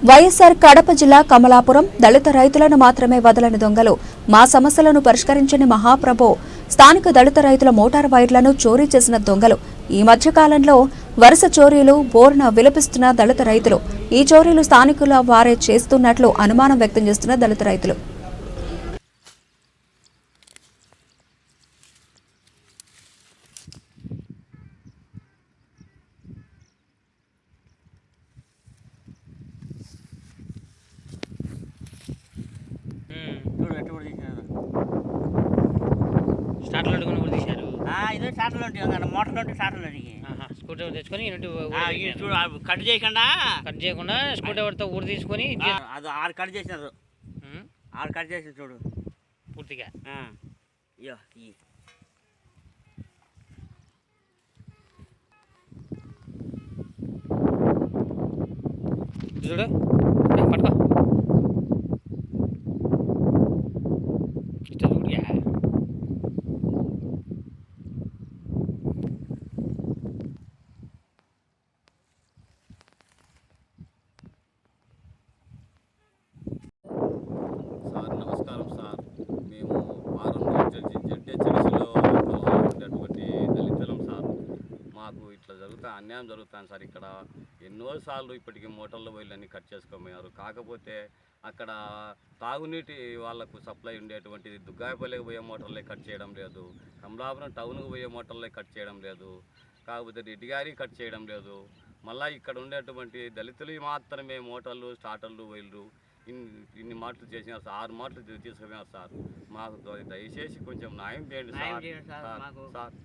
వైఎస్ఆర్ కడప జిల్లా కమలాపురం దళిత రైతులను మాత్రమే వదలని దొంగలు మా సమస్యలను పరిష్కరించని మహాప్రభో స్థానిక దళిత రైతుల మోటార్ వైర్లను చోరీ చేసిన దొంగలు ఈ మధ్య కాలంలో వరుస చోరీలు బోర్న విలపిస్తున్న దళిత రైతులు ఈ చోరీలు స్థానికుల వారే చేస్తున్నట్లు అనుమానం వ్యక్తం చేస్తున్న దళిత రైతులు స్టార్ట్లో కూడా తీశారు ఇదే స్టార్ట్లో ఉంటాయి మోటార్లో ఉంటే స్టార్ట్లో స్కూటీ తెచ్చుకొని చూడు కట్ చేయకుండా స్కూటీ ఎవరితో ఊరు తీసుకొని అది 6 కట్ చేసినారు 6 కట్ చేసి చూడు పూర్తిగా ఇయ్యో చూడు పట్టుకో ఇట్లా చూడియా సార్ నమస్కారం సార్. మేము వారం జడ్డెచడిసిలో ఉండేటువంటి దళితులం సార్. మాకు ఇట్లా అన్యాయం జరుగుతుంది సార్. ఇక్కడ ఎన్నోసార్లు ఇప్పటికీ మోటార్ల వైర్లన్నీ కట్ చేసుకోమన్నారు. కాకపోతే అక్కడ తాగునీటి వాళ్లకు సప్లై ఉండేటువంటిది దుగ్గాయపల్లికి పోయే మోటార్లే కట్ చేయడం లేదు, కమలాపురం టౌన్కి పోయే మోటార్లే కట్ చేయడం లేదు, కాకపోతే రెడ్డి గారి కట్ చేయడం లేదు. మళ్ళీ ఇక్కడ ఉండేటువంటి దళితులు మాత్రమే మోటార్లు స్టార్టర్లు వైర్లు ఇన్ని మాటలు చేసినారు సార్. 6 మాటలు తీసుకుపోయినారు సార్. మాకు దయచేసి కొంచెం న్యాయం చేయండి సార్.